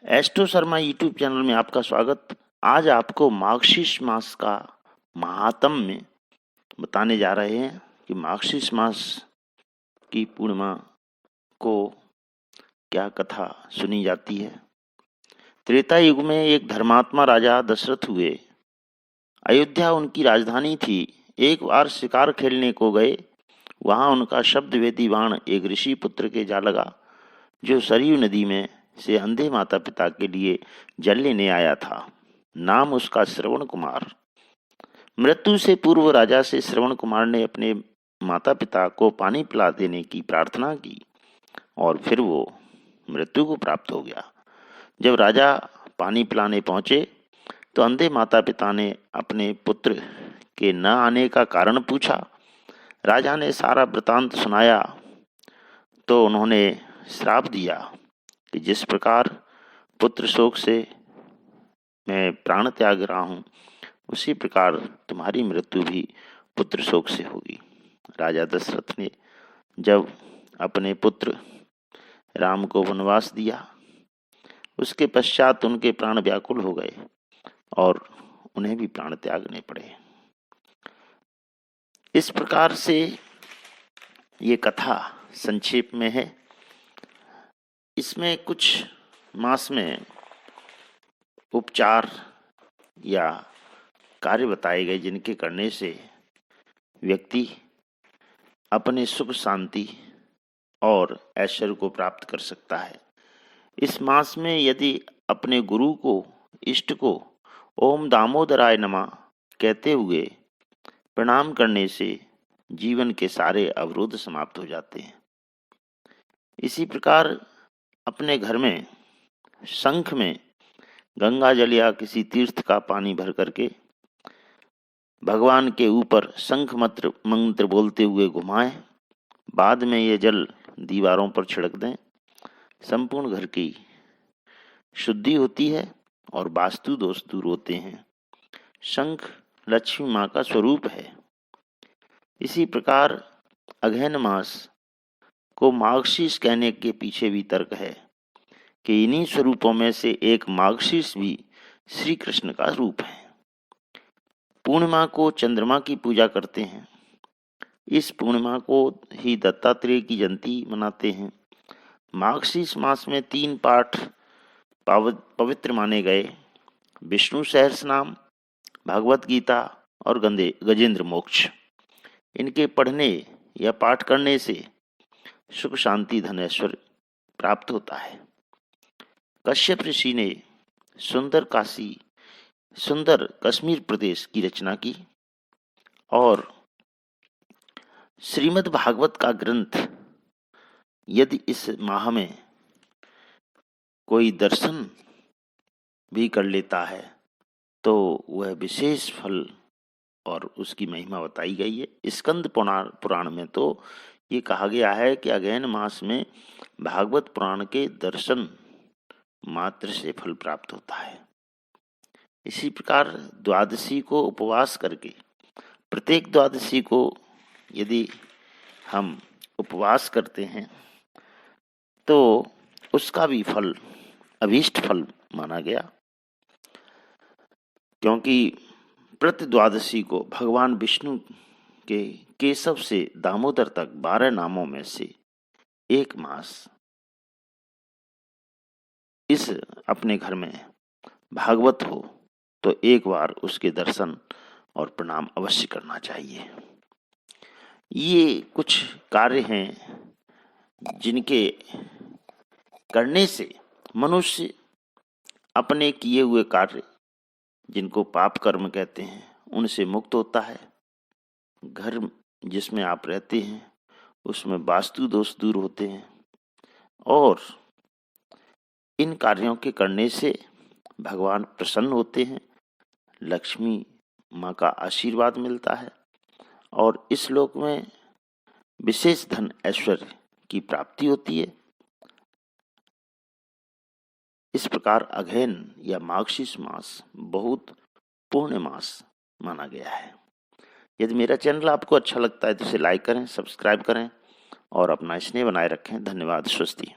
Astro Sharma YouTube channel में आपका स्वागत। आज आपको मार्गशीर्ष मास का महात्म्य बताने जा रहे हैं कि मार्गशीर्ष मास की पूर्णिमा को क्या कथा सुनी जाती है। त्रेता युग में एक धर्मात्मा राजा दशरथ हुए। अयोध्या उनकी राजधानी थी। एक बार शिकार खेलने को गए। वहां उनका शब्दवेदी बाण एक ऋषि पुत्र के जा लगा, जो सरयू नदी में से अंधे माता पिता के लिए जल लेने आया था। नाम उसका श्रवण कुमार। मृत्यु से पूर्व राजा से श्रवण कुमार ने अपने माता पिता को पानी पिला देने की प्रार्थना की और फिर वो मृत्यु को प्राप्त हो गया। जब राजा पानी पिलाने पहुंचे तो अंधे माता पिता ने अपने पुत्र के न आने का कारण पूछा। राजा ने सारा वृतांत सुनाया तो उन्होंने श्राप दिया कि जिस प्रकार पुत्र शोक से मैं प्राण त्याग रहा हूँ, उसी प्रकार तुम्हारी मृत्यु भी पुत्र शोक से होगी। राजा दशरथ ने जब अपने पुत्र राम को वनवास दिया, उसके पश्चात उनके प्राण व्याकुल हो गए और उन्हें भी प्राण त्यागने पड़े। इस प्रकार से ये कथा संक्षेप में है। इसमें कुछ मास में उपचार या कार्य बताए गए जिनके करने से व्यक्ति अपने सुख शांति और ऐश्वर्य को प्राप्त कर सकता है। इस मास में यदि अपने गुरु को, इष्ट को ओम दामोदराय नमः कहते हुए प्रणाम करने से जीवन के सारे अवरोध समाप्त हो जाते हैं। इसी प्रकार अपने घर में शंख में गंगा जल या किसी तीर्थ का पानी भर करके भगवान के ऊपर शंख मंत्र बोलते हुए घुमाएं। बाद में ये जल दीवारों पर छिड़क दें। संपूर्ण घर की शुद्धि होती है और वास्तु दोष दूर होते हैं। शंख लक्ष्मी माँ का स्वरूप है। इसी प्रकार अगहन मास को मार्गशीर्ष कहने के पीछे भी तर्क है कि इन्हीं स्वरूपों में से एक मार्गशीर्ष भी श्री कृष्ण का रूप है। पूर्णिमा को चंद्रमा की पूजा करते हैं। इस पूर्णिमा को ही दत्तात्रेय की जयंती मनाते हैं। मार्गशीर्ष मास में 3 पाठ पवित्र माने गए: विष्णु सहस्रनाम, भगवत गीता और गजेंद्र मोक्ष। इनके पढ़ने या पाठ करने से सुख शांति धन ऐश्वर्य प्राप्त होता है। कश्यप ऋषि ने सुंदर कश्मीर प्रदेश की रचना की और श्रीमद् भागवत का ग्रंथ यदि इस माह में कोई दर्शन भी कर लेता है तो वह विशेष फल और उसकी महिमा बताई गई है। स्कंद पुराण में तो ये कहा गया है कि अगहन मास में भागवत पुराण के दर्शन मात्र से फल प्राप्त होता है। इसी प्रकार द्वादशी को उपवास करके, प्रत्येक द्वादशी को यदि हम उपवास करते हैं तो उसका भी फल अभीष्ट फल माना गया, क्योंकि प्रति द्वादशी को भगवान विष्णु के केशव से दामोदर तक 12 नामों में से एक मास इस अपने घर में भागवत हो तो एक बार उसके दर्शन और प्रणाम अवश्य करना चाहिए। ये कुछ कार्य हैं जिनके करने से मनुष्य अपने किए हुए कार्य, जिनको पाप कर्म कहते हैं, उनसे मुक्त होता है। घर जिसमें आप रहते हैं उसमें वास्तु दोष दूर होते हैं और इन कार्यों के करने से भगवान प्रसन्न होते हैं, लक्ष्मी माँ का आशीर्वाद मिलता है और इस लोक में विशेष धन ऐश्वर्य की प्राप्ति होती है। इस प्रकार अगहन या मार्गशीर्ष मास बहुत पुण्य मास माना गया है। यदि मेरा चैनल आपको अच्छा लगता है तो इसे लाइक करें, सब्सक्राइब करें और अपना स्नेह बनाए रखें। धन्यवाद। स्वस्ति।